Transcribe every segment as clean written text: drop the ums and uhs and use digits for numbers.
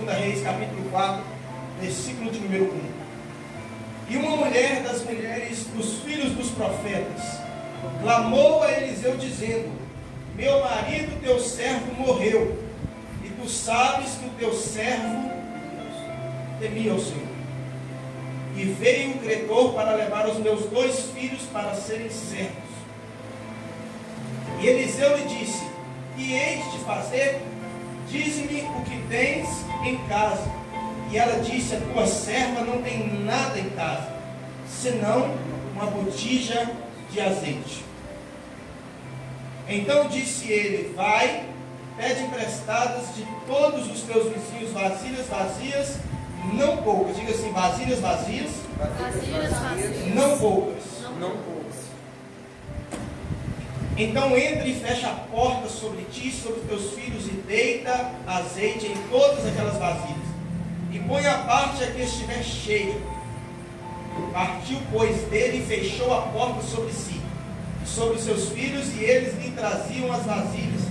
2 Reis, capítulo 4, versículo de número 1. E uma mulher das mulheres dos filhos dos profetas clamou a Eliseu dizendo: meu marido, teu servo, morreu, e tu sabes que o teu servo temia o Senhor. E veio o credor para levar os meus 2 filhos para serem servos. E Eliseu lhe disse: que hei de fazer? Dize-me o que tens em casa. E ela disse: a tua serva não tem nada em casa, senão uma botija de azeite. Então disse ele: vai, pede emprestadas de todos os teus vizinhos vasilhas vazias, não poucas. Diga assim: vasilhas vazias, não poucas. Não poucas. Então entra e fecha a porta sobre ti, sobre teus filhos, e deita azeite em todas aquelas vasilhas, e põe a parte a que estiver cheia. Partiu, pois, dele e fechou a porta sobre si e sobre os seus filhos, e eles lhe traziam as vasilhas,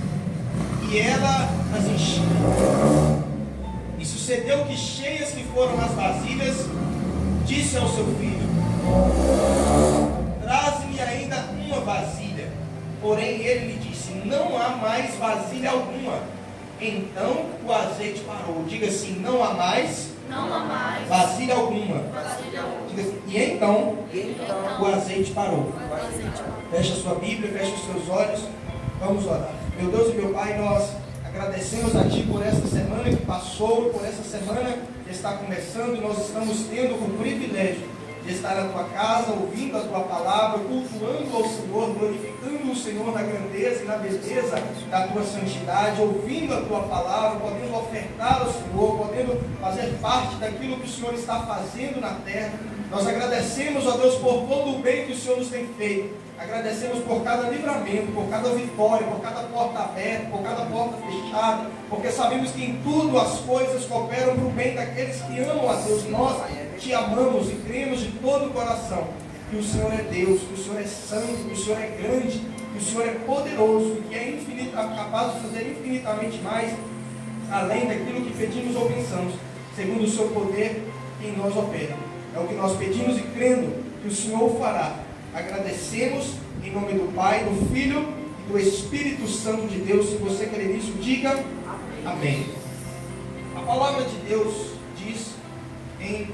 e ela as enchia. E sucedeu que, cheias que foram as vasilhas, disse ao seu filho: traze-me ainda uma vasilha. Porém ele lhe disse: não há mais vasilha alguma. Então o azeite parou. Diga assim: não há mais vasilha alguma. Diga assim, e então o azeite parou. Feche a sua Bíblia, feche os seus olhos. Vamos orar. Meu Deus e meu Pai, nós agradecemos a Ti por esta semana que passou, por essa semana que está começando, e nós estamos tendo o privilégio de estar na Tua casa, ouvindo a Tua palavra, cultuando ao Senhor, glorificando o Senhor na grandeza e na beleza da Tua santidade, ouvindo a Tua palavra, podendo ofertar ao Senhor, podendo fazer parte daquilo que o Senhor está fazendo na terra. Nós agradecemos, ó Deus, por todo o bem que o Senhor nos tem feito. Agradecemos por cada livramento, por cada vitória, por cada porta aberta, por cada porta fechada, porque sabemos que em tudo as coisas cooperam para o bem daqueles que amam a Deus. Nós Te amamos e cremos de todo o coração que o Senhor é Deus, que o Senhor é santo, que o Senhor é grande, que o Senhor é poderoso, que é capaz de fazer infinitamente mais, além daquilo que pedimos ou pensamos, segundo o seu poder que em nós opera. É o que nós pedimos e crendo que o Senhor fará. Agradecemos em nome do Pai, do Filho e do Espírito Santo de Deus. Se você crê nisso, diga amém. A palavra de Deus diz em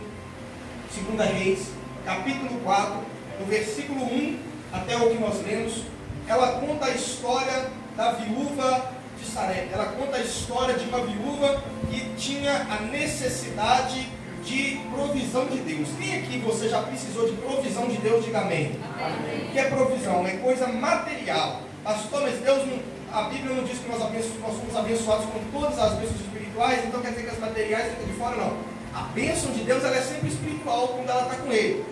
2 Reis, capítulo 4, no versículo 1 até o que nós lemos, ela conta a história da viúva de Sarepta. Ela conta a história de uma viúva que tinha a necessidade de provisão de Deus. Quem aqui você já precisou de provisão de Deus? Diga amém. Amém. O que é provisão? É coisa material. Pastor, mas Deus não, a Bíblia não diz que nós somos abençoados com todas as bênçãos espirituais, então quer dizer que as materiais ficam de fora? Não. A bênção de Deus ela é sempre espiritual quando ela está com Ele.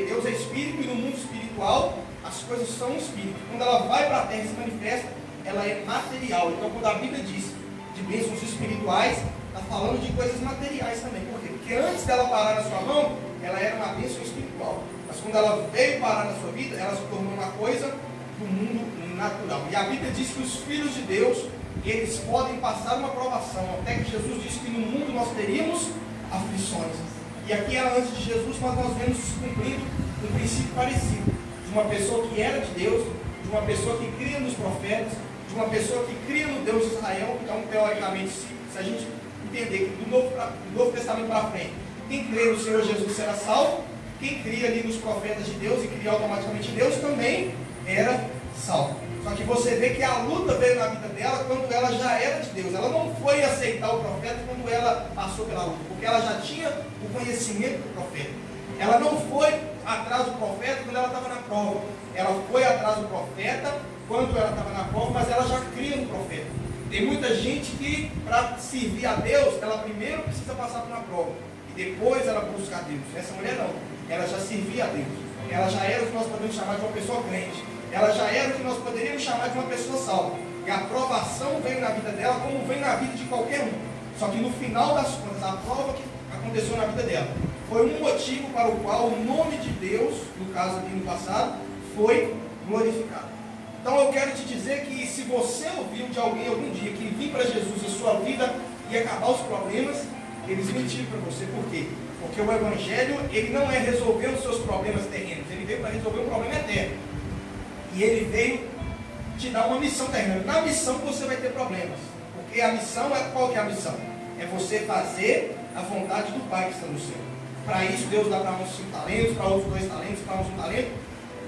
Deus é espírito e no mundo espiritual as coisas são espírito. Quando ela vai para a terra e se manifesta, ela é material. Então quando a Bíblia diz de bênçãos espirituais, está falando de coisas materiais também. Por quê? Porque antes dela parar na sua mão, ela era uma bênção espiritual. Mas quando ela veio parar na sua vida, ela se tornou uma coisa do mundo natural. E a Bíblia diz que os filhos de Deus, eles podem passar uma provação. Até que Jesus disse que no mundo nós teríamos aflições. E aqui antes de Jesus, mas nós vemos se cumprindo um princípio parecido. De uma pessoa que era de Deus, de uma pessoa que cria nos profetas, de uma pessoa que cria no Deus de Israel. Então, teoricamente, se a gente entender que do Novo Testamento para frente, quem crê no Senhor Jesus será salvo, quem cria ali nos profetas de Deus e cria automaticamente Deus também era salvo. Só que você vê que a luta veio na vida dela quando ela já era de Deus. Ela não foi aceitar o profeta quando ela passou pela luta, porque ela já tinha o conhecimento do profeta. Ela não foi atrás do profeta quando ela estava na prova. Ela foi atrás do profeta quando ela estava na prova, mas ela já cria no profeta. Tem muita gente que, para servir a Deus, ela primeiro precisa passar por uma prova e depois ela busca a Deus. Essa mulher não, ela já servia a Deus. Ela já era o que nós podemos chamar de uma pessoa crente. Ela já era o que nós poderíamos chamar de uma pessoa salva. E a provação veio na vida dela como vem na vida de qualquer um. Só que no final das contas, a prova que aconteceu na vida dela foi um motivo para o qual o nome de Deus, no caso aqui no passado, foi glorificado. Então eu quero te dizer que se você ouviu de alguém algum dia que vir para Jesus e sua vida ia acabar os problemas, Eles mentiram para você. Por quê? Porque o Evangelho, ele não é resolver os seus problemas terrenos. Ele veio para resolver um problema eterno. E ele veio te dar uma missão terrena. Na missão você vai ter problemas. Porque a missão, qual que é a missão? É você fazer a vontade do Pai que está no céu. Para isso, Deus dá para uns 5 talentos, para outros 2 talentos, para uns 1 talento.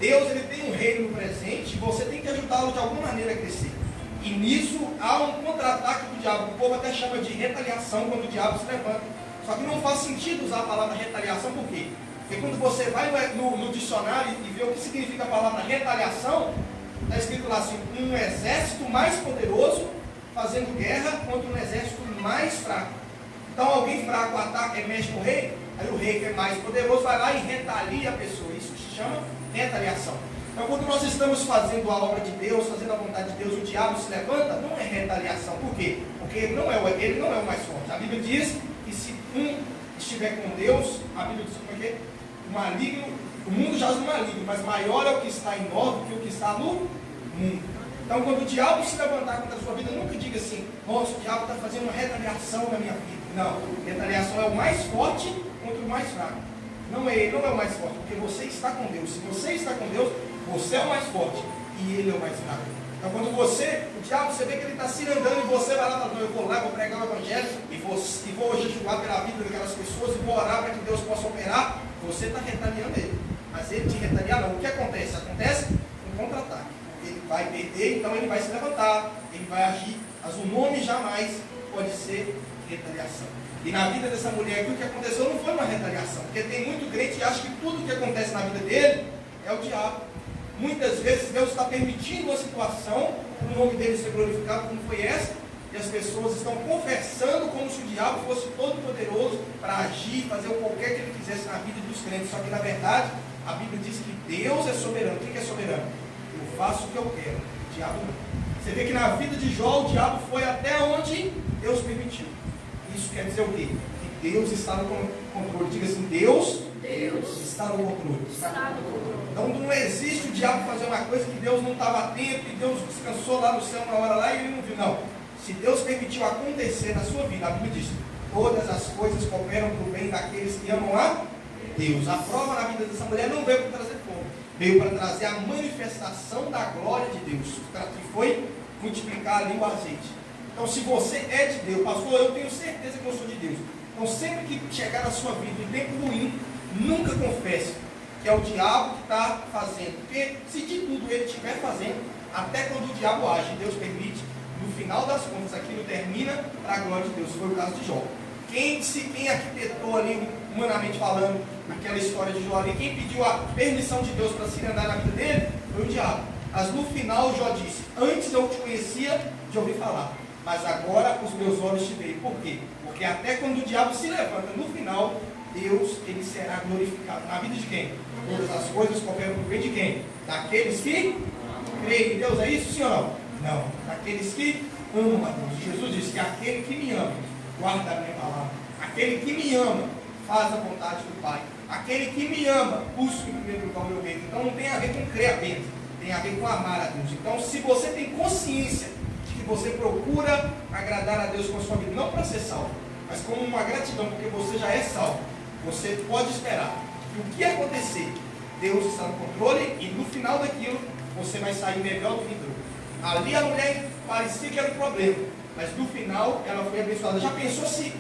Deus, ele tem um reino no presente e você tem que ajudá-lo de alguma maneira a crescer. E nisso há um contra-ataque do diabo. O povo até chama de retaliação quando o diabo se levanta. Só que não faz sentido usar a palavra retaliação, por quê? Porque quando você vai no dicionário e vê o que significa a palavra retaliação, está escrito lá assim: um exército mais poderoso fazendo guerra contra um exército mais fraco. Então alguém fraco ataca, mexe com o rei, aí o rei que é mais poderoso vai lá e retalia a pessoa. Isso se chama retaliação. Então quando nós estamos fazendo a obra de Deus, fazendo a vontade de Deus, o diabo se levanta, não é retaliação. Por quê? Porque ele não é o mais forte. A Bíblia diz que se um estiver com Deus, a Bíblia diz como é que é? O maligno, o mundo jaz no maligno, mas maior é o que está em nós do que o que está no mundo. Então quando o diabo se levantar contra a sua vida, nunca diga assim: nossa, o diabo está fazendo uma retaliação na minha vida. Não, retaliação é o mais forte contra o mais fraco. Ele não é o mais forte, porque você está com Deus. Se você está com Deus, você é o mais forte e ele é o mais fraco. Então quando o diabo, você vê que ele está se andando e você vai lá e fala: não, eu vou lá, vou pregar o Evangelho e vou jejuar pela vida daquelas pessoas e vou orar para que Deus possa operar. Você está retaliando ele, mas ele te retaliar não. O que acontece? Acontece um contra-ataque. Ele vai perder, então ele vai se levantar, ele vai agir, mas o nome jamais pode ser retaliação. E na vida dessa mulher aqui, o que aconteceu não foi uma retaliação, porque tem muito crente que acha que tudo que acontece na vida dele é o diabo. Muitas vezes Deus está permitindo uma situação para o nome dele ser glorificado, como foi essa, e as pessoas estão conversando como se o diabo fosse todo poderoso para agir, fazer o qualquer que ele quisesse na vida dos crentes. Só que na verdade a Bíblia diz que Deus é soberano. Quem que é soberano? Eu faço o que eu quero, o diabo não. Você vê que na vida de Jó o diabo foi até onde Deus permitiu. Isso quer dizer o quê? Que Deus está no controle. Diga assim: Deus está no controle. Então não existe o diabo fazer uma coisa que Deus não estava atento e Deus descansou lá no céu uma hora lá e ele não viu. Não. Se Deus permitiu acontecer na sua vida, a Bíblia diz: todas as coisas cooperam para o bem daqueles que amam a Deus. A prova na vida dessa mulher não veio para trazer fogo, veio para trazer a manifestação da glória de Deus, que foi multiplicar ali o azeite. Então, se você é de Deus, pastor, eu tenho certeza que eu sou de Deus. Então, sempre que chegar na sua vida em tempo ruim, nunca confesse que é o diabo que está fazendo. Porque se de tudo ele estiver fazendo, até quando o diabo age, Deus permite, no final das contas, aquilo termina para a glória de Deus. Foi o caso de Jó. Quem arquitetou ali, humanamente falando, aquela história de Jó ali, quem pediu a permissão de Deus para se andar na vida dele, foi o diabo. Mas no final Jó disse: antes eu te conhecia de ouvir falar, mas agora os meus olhos te veem. Por quê? Porque até quando o diabo se levanta, no final, Deus, ele será glorificado. Na vida de quem? Todas as coisas cooperam para o bem de quem? Daqueles que creem em Deus. É isso, sim ou não? Não. Daqueles que amam a Deus. Jesus disse que aquele que me ama, guarda a minha palavra. Aquele que me ama, faz a vontade do Pai. Aquele que me ama, busca em primeiro lugar o meu reino. Então não tem a ver com crer apenas, tem a ver com amar a Deus. Então, se você tem consciência de que você procura agradar a Deus com a sua vida, não para ser salvo, mas como uma gratidão, porque você já é salvo, você pode esperar que o que acontecer, Deus está no controle e no final daquilo você vai sair melhor do que entrou. Ali a mulher parecia que era um problema, mas no final ela foi abençoada. Já pensou se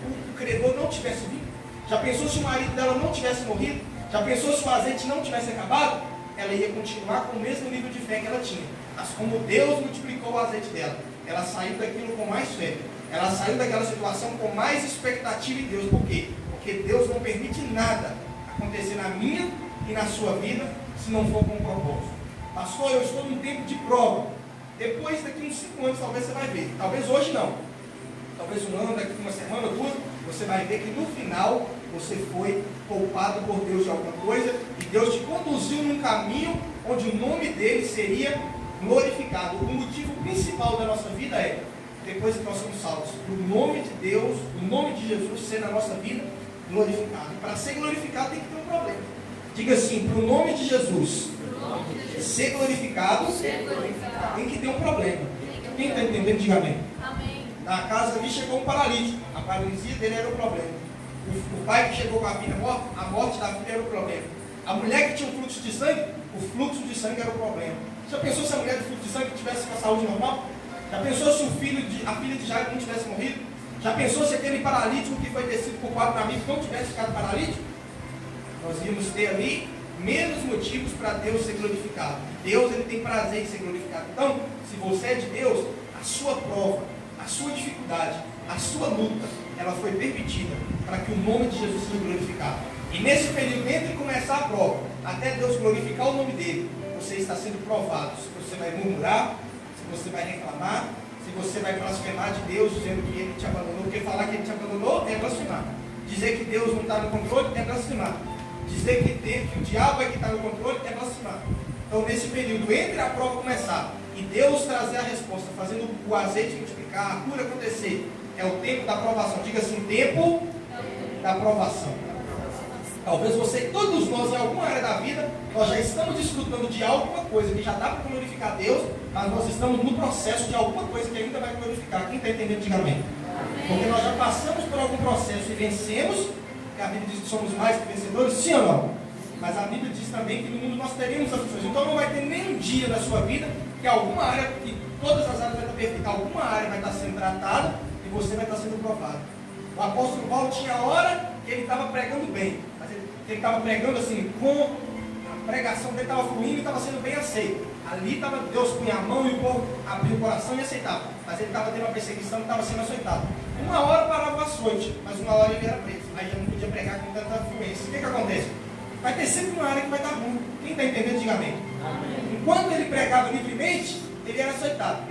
o credor não tivesse vindo? Já pensou se o marido dela não tivesse morrido? Já pensou se o azeite não tivesse acabado? Ela ia continuar com o mesmo nível de fé que ela tinha. Mas como Deus multiplicou o azeite dela, ela saiu daquilo com mais fé. Ela saiu daquela situação com mais expectativa em Deus. Por quê? Porque Deus não permite nada acontecer na minha e na sua vida se não for com um propósito. Pastor, eu estou num tempo de prova. Depois, daqui uns 5 anos, talvez você vai ver. Talvez hoje não. Talvez um ano, daqui uma semana ou duas, você vai ver que no final você foi poupado por Deus de alguma coisa e Deus te conduziu num caminho onde o nome dele seria glorificado. O motivo principal da nossa vida é, depois que nós somos salvos, o nome de Deus, o nome de Jesus ser na nossa vida glorificado. E para ser glorificado tem que ter um problema. Diga assim: para o nome de Jesus ser glorificado, tem que ter um problema. Quem está entendendo, diga amém. Na casa ali chegou um paralítico. A paralisia dele era o problema. O pai que chegou com a filha morta, a morte da filha era o problema. A mulher que tinha um fluxo de sangue, o fluxo de sangue era o problema. Já pensou se a mulher do fluxo de sangue tivesse com a saúde normal? Já pensou se a filha de Jairo não tivesse morrido? Já pensou se aquele paralítico que foi descido por 4 amigos não tivesse ficado paralítico? Nós íamos ter ali menos motivos para Deus ser glorificado. Deus, ele tem prazer em ser glorificado. Então, se você é de Deus, a sua prova, a sua dificuldade, a sua luta, ela foi permitida para que o nome de Jesus seja glorificado. E nesse período, entre começar a prova, até Deus glorificar o nome dele, você está sendo provado. Se você vai murmurar, se você vai reclamar, se você vai blasfemar de Deus, dizendo que ele te abandonou. Porque falar que ele te abandonou é blasfemar. Dizer que Deus não está no controle é blasfemar. Dizer que o diabo é que está no controle é blasfemar. Então, nesse período, entre a prova começar e Deus trazer a resposta, fazendo o azeite multiplicar, a cura acontecer, é o tempo da provação. Diga assim, tempo da provação. Talvez você e todos nós, em alguma área da vida, nós já estamos desfrutando de alguma coisa que já dá para glorificar a Deus, mas nós estamos no processo de alguma coisa que ainda vai glorificar. Quem está entendendo, diga amém. Porque nós já passamos por algum processo e vencemos, porque a Bíblia diz que somos mais que vencedores, sim ou não? Mas a Bíblia diz também que no mundo nós teremos aflições. Então não vai ter nenhum dia na sua vida que alguma área, que todas as áreas vai estar perfeitas, alguma área vai estar sendo tratada e você vai estar sendo provado. O apóstolo Paulo tinha hora que ele estava pregando bem, mas ele estava pregando assim, com a pregação dele estava fluindo e estava sendo bem aceito. Ali estava, Deus punha a mão e o povo abriu o coração e aceitava. Mas ele estava tendo uma perseguição e estava sendo açoitado. Uma hora parava o açoite, mas uma hora ele era preso. Aí já não podia pregar com tanta fluência. O que acontece? Vai ter sempre uma área que vai estar ruim. Quem está entendendo, diga amém. Enquanto ele pregava livremente, ele era açoitado.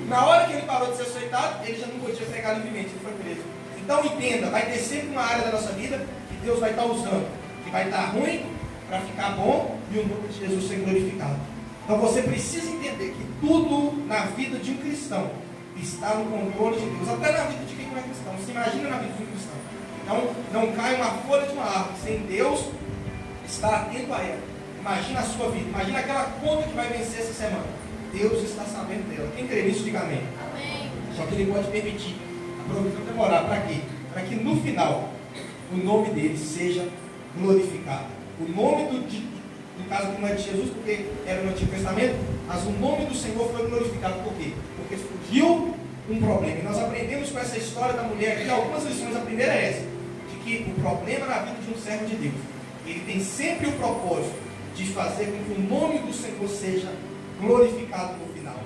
Na hora que ele parou de ser açoitado, ele já não podia pregar livremente, ele foi preso. Então entenda, vai ter sempre uma área da nossa vida que Deus vai estar usando, que vai estar ruim para ficar bom e o nome de Jesus ser glorificado. Então você precisa entender que tudo na vida de um cristão está no controle de Deus, até na vida de quem não é cristão. Você imagina na vida de um cristão. Então não cai uma folha de uma árvore sem Deus estar atento a ela. Imagina a sua vida, imagina aquela conta que vai vencer essa semana. Deus está sabendo dela. Quem crê nisso, diga amém. Amém. Só que ele pode permitir a provisão demorar. Para quê? Para que no final o nome dele seja glorificado. O nome no caso que não é de Jesus, porque era no Antigo Testamento, mas o nome do Senhor foi glorificado. Por quê? Porque surgiu um problema. E nós aprendemos com essa história da mulher aqui algumas lições. A primeira é essa, de que o problema na vida de um servo de Deus, ele tem sempre o propósito de fazer com que o nome do Senhor seja glorificado no final.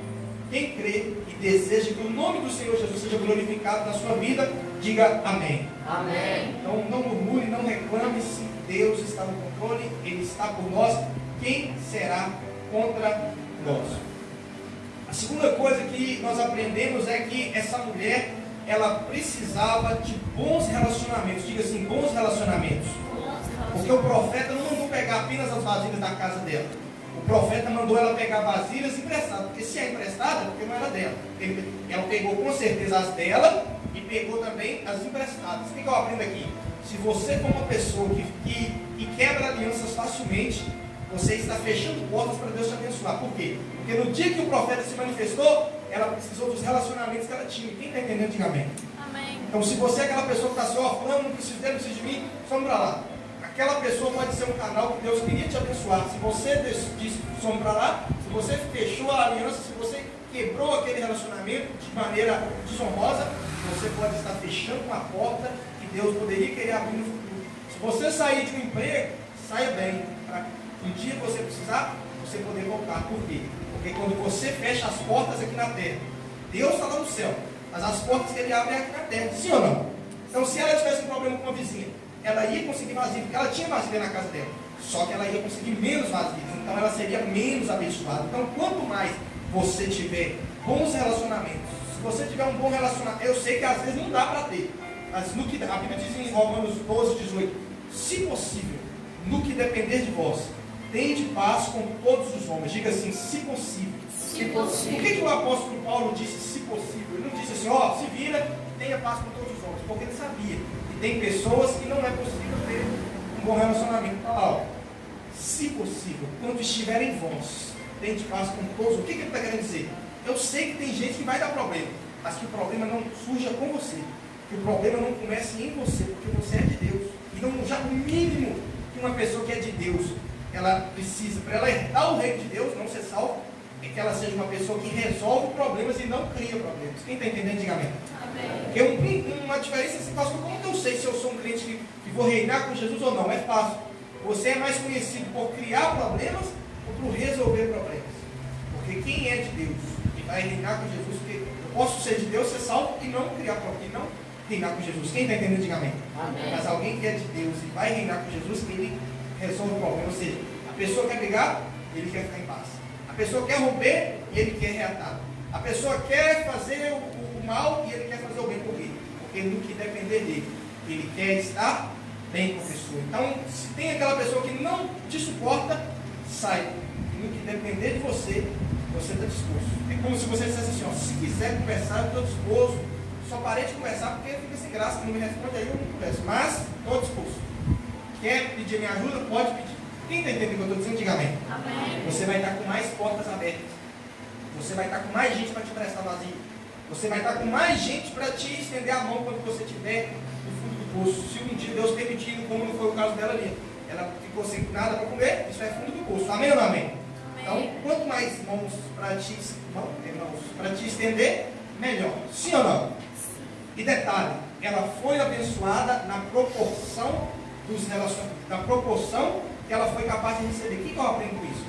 Quem crê e deseja que o nome do Senhor Jesus seja glorificado na sua vida, diga amém. Amém. Então não murmure, não reclame. Se Deus está no controle, Ele está por nós, quem será contra nós? A segunda coisa que nós aprendemos é que essa mulher, ela precisava de bons relacionamentos. Diga assim, bons relacionamentos. Porque o profeta não mandou pegar apenas as vasilhas da casa dela. O profeta mandou ela pegar vasilhas emprestadas. Porque se é emprestada, porque não era dela. Ela pegou com certeza as dela e pegou também as emprestadas. O que eu aprendo aqui? Se você for uma pessoa que quebra alianças facilmente, você está fechando portas para Deus te abençoar. Por quê? Porque no dia que o profeta se manifestou, ela precisou dos relacionamentos que ela tinha. Quem está entendendo, diga amém. Amém. Então, se você é aquela pessoa que está assim, ó, fulano, não precisa dele, não precisa de mim, vamos para lá. Aquela pessoa pode ser um canal que Deus queria te abençoar. Se você disse, vamos para lá, se você fechou a aliança, se você quebrou aquele relacionamento de maneira desonrosa, você pode estar fechando uma porta que Deus poderia querer abrir no futuro. Se você sair de um emprego, saia bem, para um dia que você precisar, você poder voltar. Por quê? Porque quando você fecha as portas aqui na terra, Deus está lá no céu, mas as portas que Ele abre é aqui na terra, sim ou não? Então, se ela tivesse um problema com uma vizinha, ela ia conseguir vasilha, porque ela tinha vasilha na casa dela, só que ela ia conseguir menos vasilhas, então ela seria menos abençoada. Então, quanto mais você tiver bons relacionamentos, se você tiver um bom relacionamento, eu sei que às vezes não dá para ter, mas no que a Bíblia diz em Romanos 12, 18, se possível, no que depender de vós, tende paz com todos os homens. Diga assim, se possível. Se possível. Por que o apóstolo Paulo disse se possível? Ele não disse assim, ó, se vira, tenha paz com todos os homens, porque ele sabia que tem pessoas que não é possível ter um bom relacionamento. Olha lá, ó, se possível, quando estiver em vós, tende paz com todos. O que ele está querendo dizer? Eu sei que tem gente que vai dar problema, mas que o problema não surja com você. que o problema não comece em você, porque você é de Deus. E não, já o mínimo que uma pessoa que é de Deus, ela precisa, para ela herdar o reino de Deus, não ser salvo, é que ela seja uma pessoa que resolve problemas e não cria problemas. Quem está entendendo, diga amém. Porque uma diferença assim, pastor, como que eu sei se eu sou um crente que vou reinar com Jesus ou não? É fácil. Você é mais conhecido por criar problemas ou por resolver problemas? Porque quem é de Deus e vai reinar com Jesus, porque eu posso ser de Deus, ser salvo e não criar problemas, e não reinar com Jesus. Quem está entendendo, diga amém. Mas alguém que é de Deus e vai reinar com Jesus, ele resolve o problema. Ou seja, a pessoa quer brigar, ele quer ficar em paz. A pessoa quer romper e ele quer reatar. A pessoa quer fazer o mal e ele quer fazer o bem por ele. Porque no que depender dele, ele quer estar bem com a pessoa. Então, se tem aquela pessoa que não te suporta, sai. E no que depender de você, você está disposto. É como se você dissesse assim, ó, se quiser conversar, eu estou disposto. Só parei de conversar porque fica sem graça, não me responde aí, eu não converso. Mas estou disposto. Quer pedir minha ajuda? Pode pedir. Quem está entendendo o que eu estou dizendo? Diga amém. Amém. Você vai estar com mais portas abertas. Você vai estar com mais gente para te prestar vazio. Você vai estar com mais gente para te estender a mão quando você estiver no fundo do poço. Se um dia Deus permitir, como não foi o caso dela ali, ela ficou sem nada para comer, isso é fundo do poço. Amém ou não amém? Então, quanto mais mãos para te estender, melhor. Sim ou não? E detalhe, ela foi abençoada na proporção dos relacionamentos, na proporção que ela foi capaz de receber. O que eu aprendo com isso?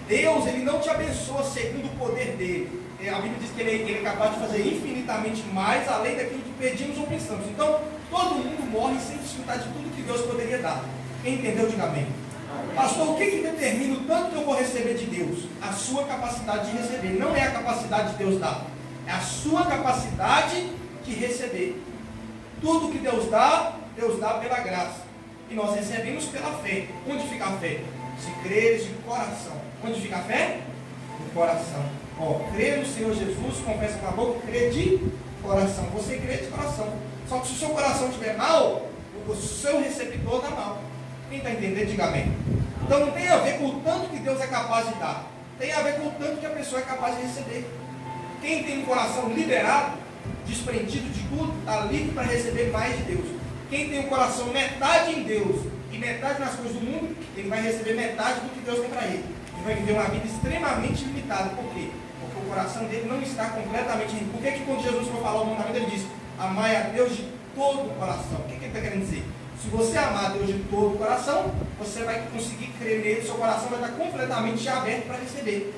Deus, ele não te abençoa segundo o poder dele. A Bíblia diz que ele é capaz de fazer infinitamente mais, além daquilo que pedimos ou pensamos. Então, todo mundo morre sem desfrutar de tudo que Deus poderia dar. Quem entendeu, diga amém. Pastor, o que determina o tanto que eu vou receber de Deus? A sua capacidade de receber. Não é a capacidade de Deus dar. É a sua capacidade de receber. Tudo que Deus dá pela graça. E nós recebemos pela fé. Onde fica a fé? Se creres de coração. Onde fica a fé? No coração. Crê no Senhor Jesus, confessa com a boca, crê de coração. Você crê de coração. Só que se o seu coração estiver mal, o seu receptor está mal. Quem está entendendo, diga amém. Então não tem a ver com o tanto que Deus é capaz de dar. Tem a ver com o tanto que a pessoa é capaz de receber. Quem tem um coração liberado, desprendido de tudo, está livre para receber mais de Deus. Quem tem um coração metade em Deus e metade nas coisas do mundo, ele vai receber metade do que Deus tem para ele. Ele vai viver uma vida extremamente limitada. Por quê? Porque o coração dele não está completamente limpo. Por que quando Jesus for falar o mandamento, ele diz: amai a Deus de todo o coração? O que ele está querendo dizer? Se você amar a Deus de todo o coração, você vai conseguir crer nele, seu coração vai estar completamente aberto para receber.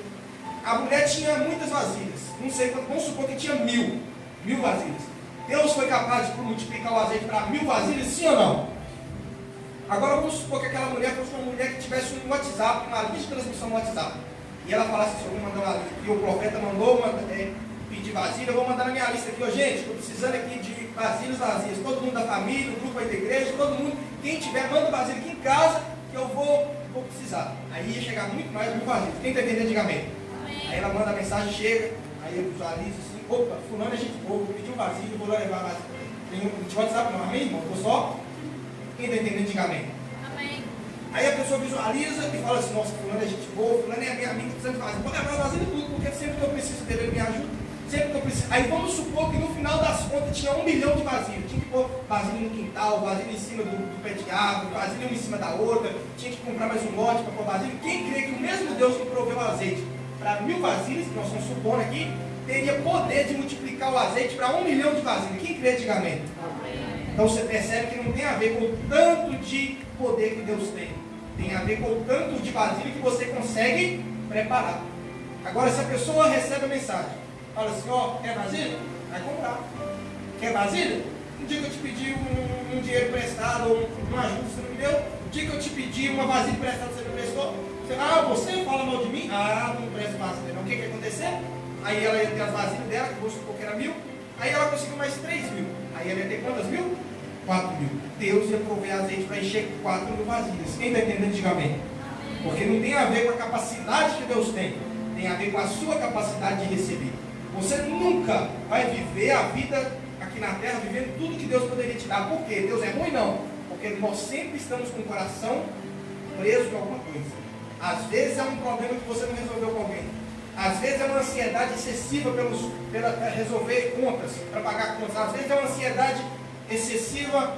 A mulher tinha muitas vasilhas, não sei quanto, vamos supor que tinha mil vasilhas. Deus foi capaz de multiplicar o azeite para 1000 vasilhas, sim ou não? Agora vamos supor que aquela mulher fosse uma mulher que tivesse um WhatsApp, uma lista de transmissão no WhatsApp. E ela falasse assim: eu vou mandar uma lista, e o profeta mandou pedir vasilha, eu vou mandar na minha lista aqui, gente, estou precisando aqui de vasilhas vazias. Todo mundo da família, o grupo aí da igreja, todo mundo, quem tiver, manda vasilha aqui em casa, que eu vou precisar. Aí ia chegar muito mais de 1000 vasilhas. Quem está entendendo, diga amém. Aí ela manda a mensagem, chega, aí eu visualizo assim: opa, fulano é gente boa, vou pedir um vasilha, vou lá levar a vasilha. Tem um WhatsApp não, amém, irmão? Vou só. Quem está entendendo, diga amém. Amém. Aí a pessoa visualiza e fala assim: nossa, fulano é gente boa, fulano é minha amiga, precisando de vasilha. Vou levar a vasilha tudo, porque sempre que eu preciso dele, ele me ajuda. Sempre que eu preciso. Aí vamos supor que no final das contas tinha 1 milhão de vasilhas. Tinha que pôr vasilha no quintal, vasilha em cima do pé de árvore, vasilha uma em cima da outra. Tinha que comprar mais um lote para pôr vasilha. Quem crê que o mesmo Deus que proveu o azeite para 1000 vasilhas, que nós estamos supondo aqui, teria poder de multiplicar o azeite para 1 milhão de vasilhas? Quem crê, diga amém. Então você percebe que não tem a ver com o tanto de poder que Deus tem. Tem a ver com o tanto de vasilha que você consegue preparar. Agora, se a pessoa recebe a mensagem, fala assim: ó, quer vasilha? Vai comprar. Quer vasilha? Um dia que eu te pedi um dinheiro emprestado, ou uma ajuda que você não me deu, um dia que eu te pedi uma vasilha emprestada que você não prestou, você fala mal de mim? Não presta vasilha não. O que acontecer? Aí ela ia ter as vasilhas dela, que vou supor que era 1000, aí ela conseguiu mais 3000. Aí ela ia ter quantas mil? 4000. Deus ia prover azeite para encher 4000 vasilhas. Quem está entendendo, diga amém. Porque não tem a ver com a capacidade que Deus tem, tem a ver com a sua capacidade de receber. Você nunca vai viver a vida aqui na terra vivendo tudo que Deus poderia te dar. Por quê? Deus é ruim? Não. Porque nós sempre estamos com o coração preso em alguma coisa. Às vezes é um problema que você não resolveu com alguém. Às vezes é uma ansiedade excessiva para resolver contas, para pagar contas. Às vezes é uma ansiedade excessiva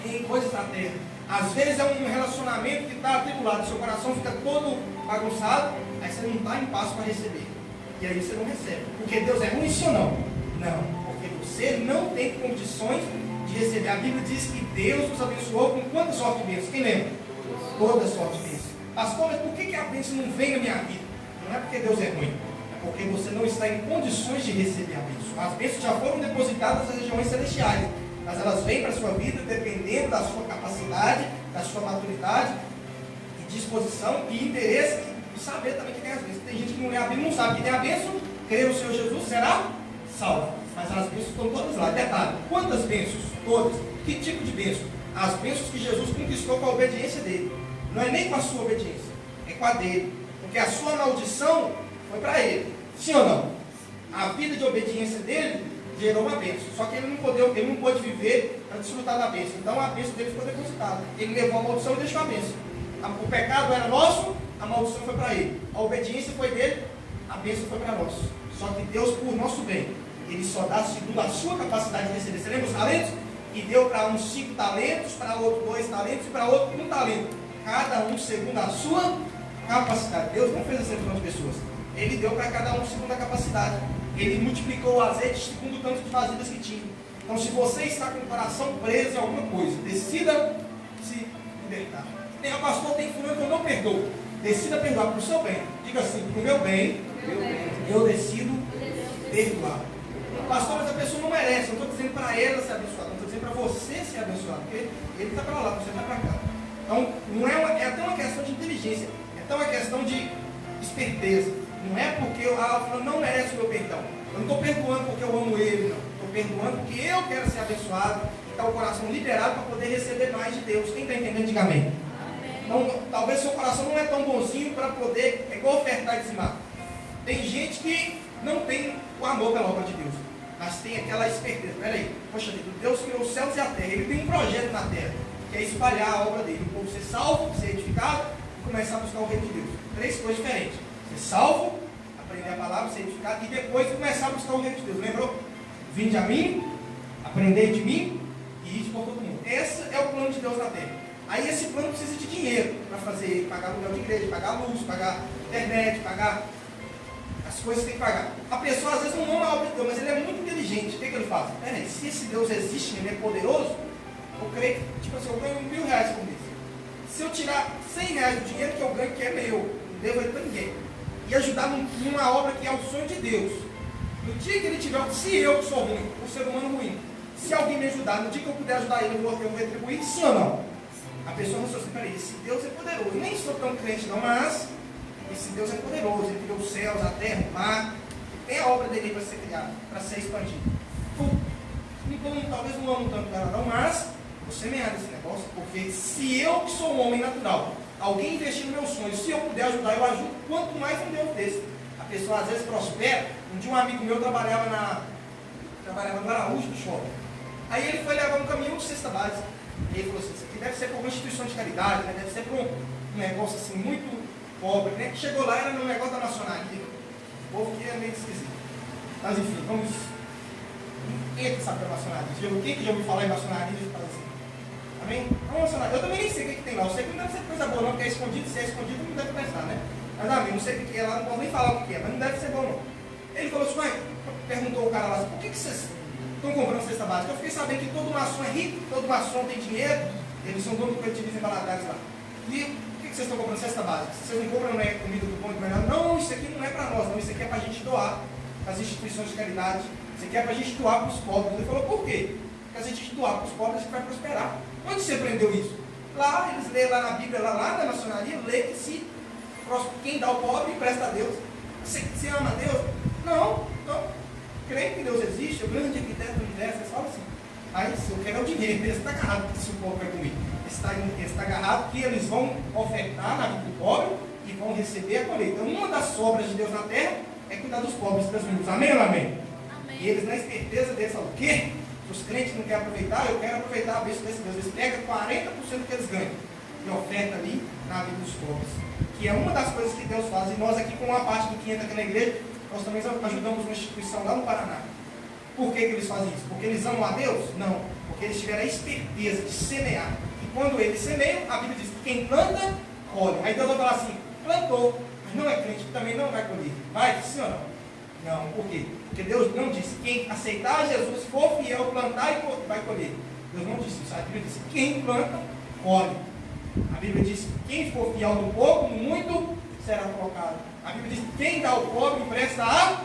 em coisas da terra. Às vezes é um relacionamento que está atribulado, seu coração fica todo bagunçado, aí você não está em paz para receber. E aí você não recebe. Porque Deus é ruim, sim ou não? Não, porque você não tem condições de receber. A Bíblia diz que Deus nos abençoou com quantas sorte de bênçãos? Quem lembra? Toda sorte de bênçãos. Pastor, mas por que a bênção não vem na minha vida? Não é porque Deus é ruim, é porque você não está em condições de receber a bênção. As bênçãos já foram depositadas nas regiões celestiais, mas elas vêm para a sua vida dependendo da sua capacidade, da sua maturidade, e disposição e interesse, e saber também que tem as bênçãos. Tem gente que não lê a Bíblia, não sabe que tem a bênção, crê no Senhor Jesus, será salvo. Mas as bênçãos estão todas lá. Detalhe, quantas bênçãos? Todas. Que tipo de bênção? As bênçãos que Jesus conquistou com a obediência dele. Não é nem com a sua obediência, é com a dele. Porque a sua maldição foi para ele. Sim ou não? A vida de obediência dele gerou uma bênção. Só que ele não pôde viver para desfrutar da bênção. Então a bênção dele ficou depositada. Ele levou a maldição e deixou a bênção. O pecado era nosso, a maldição foi para ele. A obediência foi dele, a bênção foi para nós. Só que Deus, por nosso bem, Ele só dá segundo a sua capacidade de receber. Você lembra os talentos? E deu para uns 5 talentos, para outro 2 talentos e para outro 1 talento. Cada um segundo a sua capacidade. Deus não fez assim para as pessoas. Ele deu para cada um segundo a capacidade. Ele multiplicou o azeite segundo o tanto de vasilhas que tinha. Então, se você está com o coração preso em alguma coisa, decida se libertar. Pastor, tem fulano que eu não perdoo. Decida perdoar para o seu bem. Diga assim: para o meu bem, eu decido perdoar. Pastor, mas a pessoa não merece. Eu não estou dizendo para ela ser abençoada, eu estou dizendo para você ser abençoado. Porque ele está para lá, você está para cá. Então, não é até uma questão de inteligência, é até uma questão de esperteza. Não é porque eu não merece o meu perdão. Eu não estou perdoando porque eu amo ele, não. Estou perdoando porque eu quero ser abençoado e está o coração liberado para poder receber mais de Deus. Quem está entendendo, diga amém. Então, talvez seu coração não é tão bonzinho para poder, é igual ofertar e dizimar. Tem gente que não tem o amor pela obra de Deus, mas tem aquela esperteza. Peraí, poxa vida, Deus criou os céus e a terra, Ele tem um projeto na terra, que é espalhar a obra dele, o povo ser salvo, ser edificado e começar a buscar o reino de Deus. 3 coisas diferentes: ser salvo, aprender a palavra, ser edificado e depois começar a buscar o reino de Deus. Lembrou? Vinde a mim, aprendei de mim e ide por todo mundo. Esse é o plano de Deus na terra. Aí esse plano precisa de dinheiro para fazer, pagar aluguel de igreja, pagar luz, pagar internet, pagar as coisas que tem que pagar. A pessoa às vezes não ama a obra de Deus, mas ele é muito inteligente. O que ele faz? Peraí, se esse Deus existe, ele é poderoso, eu creio que, tipo assim, eu ganho R$1.000 por mês. Se eu tirar R$100 do dinheiro que eu ganho, que é meu, não devo ele para ninguém, e ajudar numa obra que é o sonho de Deus, no dia que ele tiver, se eu que sou ruim, um ser humano ruim, se alguém me ajudar, no dia que eu puder ajudar ele, eu vou retribuir, sim ou não? A pessoa raciocina: peraí, esse Deus é poderoso. Nem sou tão crente não, mas esse Deus é poderoso. Ele criou os céus, a terra, o mar. Tem a obra dele para ser criada, para ser expandida. Talvez não amo tanto ela não, mas você me nesse negócio, porque se eu que sou um homem natural, alguém investir no meu sonho, se eu puder ajudar, eu ajudo, quanto mais um Deus desse. A pessoa às vezes prospera. Um dia um amigo meu trabalhava no Araújo do shopping. Aí ele foi levar um caminhão de cesta básica. E ele falou assim: isso aqui deve ser para uma instituição de caridade, né? Deve ser para um negócio assim muito pobre, né? Que chegou lá, era no negócio da maçonaria. O povo que é meio esquisito. Mas enfim, vamos. Quem é que sabe da maçonaria? Quem que já ouviu falar em maçonaria e fala assim? Amém? Não, maçonaria. Eu também nem sei o que tem lá. Eu sei que não deve ser coisa boa não, porque é escondido. Se é escondido, não deve prestar, né? Mas amém, não sei o que é lá, não posso nem falar o que é, mas não deve ser bom não. Ele falou assim: mãe, perguntou o cara lá, por que vocês estão comprando cesta básica? Eu fiquei sabendo que todo maçom é rico, todo maçom tem dinheiro, eles são donos do coletivismo em Valadares lá. E por que vocês estão comprando cesta básica? Vocês não compram, não é comida do bom e do melhor? Não, isso aqui não é para nós, não, isso aqui é para a gente doar para as instituições de caridade, isso aqui é para a gente doar para os pobres. Ele falou: por quê? Porque se a gente doar para os pobres, a gente vai prosperar. Onde você aprendeu isso? Lá, eles lêem lá na Bíblia, lá na maçonaria, lê que se quem dá ao pobre presta a Deus. Você ama a Deus? Não. Creio que Deus existe, o grande arquiteto do universo. Eles falam assim: aí se eu quero é o dinheiro, ele está agarrado que se o povo vai comer. Ele está agarrado que eles vão ofertar na vida do pobre e vão receber a colheita. Então, uma das obras de Deus na terra é cuidar dos pobres, das viúvas. Amém ou não amém? Amém? E eles, na esperteza deles, falam: o quê? Se os crentes não querem aproveitar, eu quero aproveitar a bênção desse Deus. Eles pegam 40% do que eles ganham de oferta ali na vida dos pobres. Que é uma das coisas que Deus faz. E nós aqui, com uma parte do que entra aqui na igreja, nós também ajudamos uma instituição lá no Paraná. Por que eles fazem isso? Porque eles amam a Deus? Não. Porque eles tiveram a esperteza de semear. E quando eles semeiam, a Bíblia diz que quem planta, colhe. Aí Deus vai falar assim, plantou, mas não é crente, também não vai colher. Vai, sim ou não? Não, por quê? Porque Deus não disse, quem aceitar Jesus, for fiel, plantar e vai colher. Deus não disse isso. A Bíblia disse, quem planta, colhe. A Bíblia diz que quem for fiel no pouco, no muito, será colocado. A Bíblia diz que quem dá ao pobre, empresta a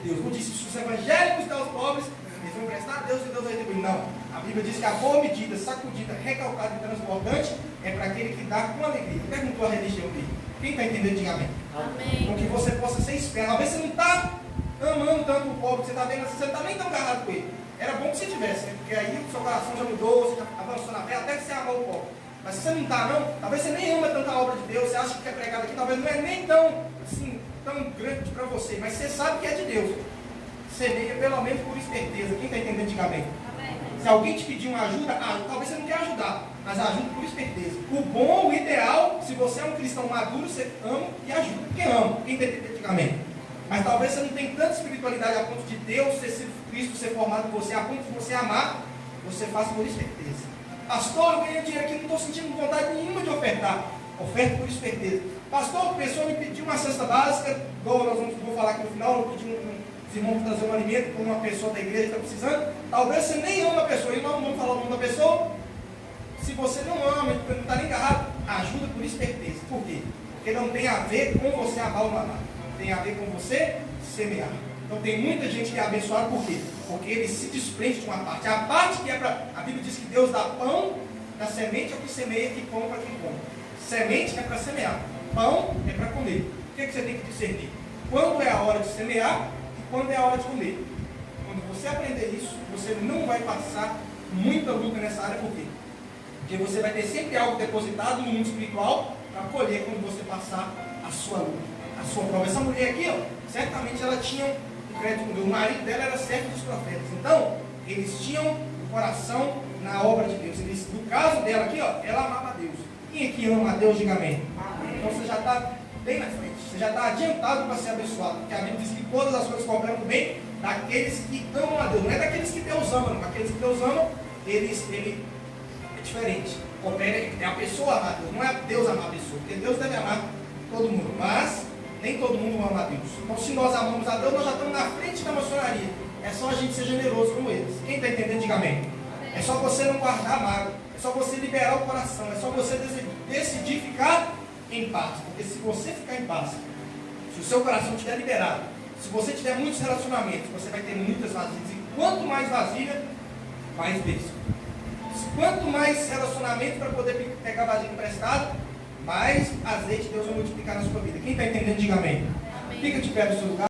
Deus. Não disse, se os evangélicos dão aos pobres, eles vão emprestar a Deus e Deus vai retribuir. Não. A Bíblia diz que a boa medida, sacudida, recalcada e transbordante é para aquele que dá com alegria. Perguntou a religião dele. Quem está entendendo, diga amém. Amém. Então que você possa ser esperto. Talvez você não está amando tanto o pobre, você está vendo assim, você não está nem tão agarrado com ele. Era bom que você tivesse, né? Porque aí o seu coração já mudou, você já avançou na fé, até que você amou o pobre. Mas se você não está, não, talvez você nem ama tanta obra de Deus, você acha que é pregado aqui, talvez não é nem tão, assim, tão grande para você, mas você sabe que é de Deus. Semeia pelo menos por esperteza. Quem está entendendo, diga amém. Se alguém te pedir uma ajuda, talvez você não quer ajudar, mas ajuda por esperteza. O bom, o ideal, se você é um cristão maduro, você ama e ajuda. Quem ama? Quem está entendendo, diga amém. Mas talvez você não tenha tanta espiritualidade a ponto de Deus ter sido Cristo ser formado em você, a ponto de você amar, você faça por esperteza. Pastor, eu ganhei dinheiro aqui, não estou sentindo vontade nenhuma de ofertar. Oferta por esperteza. Pastor, a pessoa me pediu uma cesta básica, igual vou falar aqui no final, eu pedi os irmãos trazer um alimento para uma pessoa da igreja que está precisando. Talvez você nem ama a pessoa, e não vamos falar o nome da pessoa. Se você não ama, não está nem agarrado, ajuda por esperteza. Por quê? Porque não tem a ver com você amar ou não amar. Tem a ver com você semear. Então tem muita gente que é abençoada, por quê? Porque ele se desprende de uma parte. A parte que é para... A Bíblia diz que Deus dá pão, da semente ao que semeia, e pão para quem come. Semente é para semear, pão é para comer. O que você tem que discernir? Quando é a hora de semear e quando é a hora de comer. Quando você aprender isso, você não vai passar muita luta nessa área, por quê? Porque você vai ter sempre algo depositado no mundo espiritual para colher quando você passar a sua luta, a sua prova. Essa mulher aqui, ó, certamente ela tinha um crédito com Deus. O marido dela era servo dos profetas. Então, eles tinham o coração na obra de Deus. No caso dela aqui, ó, ela amava a Deus. Quem aqui ama a Deus, diga amém. Então você já está bem na frente. Você já está adiantado para ser abençoado. Porque a Bíblia diz que todas as coisas cooperam do bem daqueles que amam a Deus. Não é daqueles que Deus ama, não. Aqueles que Deus ama, ele é diferente. É a pessoa amar a Deus. Não é Deus amar a pessoa. Porque Deus deve amar todo mundo. Mas nem todo mundo ama a Deus. Então se nós amamos a Deus, nós já estamos na frente da maçonaria. É só a gente ser generoso como eles. Quem está entendendo, diga amém. É só você não guardar mágoa. É só você liberar o coração. É só você decidir ficar em paz. Porque se você ficar em paz, se o seu coração estiver liberado, se você tiver muitos relacionamentos, você vai ter muitas vasilhas. E quanto mais vasilha, mais bênção. Quanto mais relacionamento para poder pegar vasilha emprestada, mais azeite Deus vai multiplicar na sua vida. Quem está entendendo, diga amém. Fica de pé no seu lugar.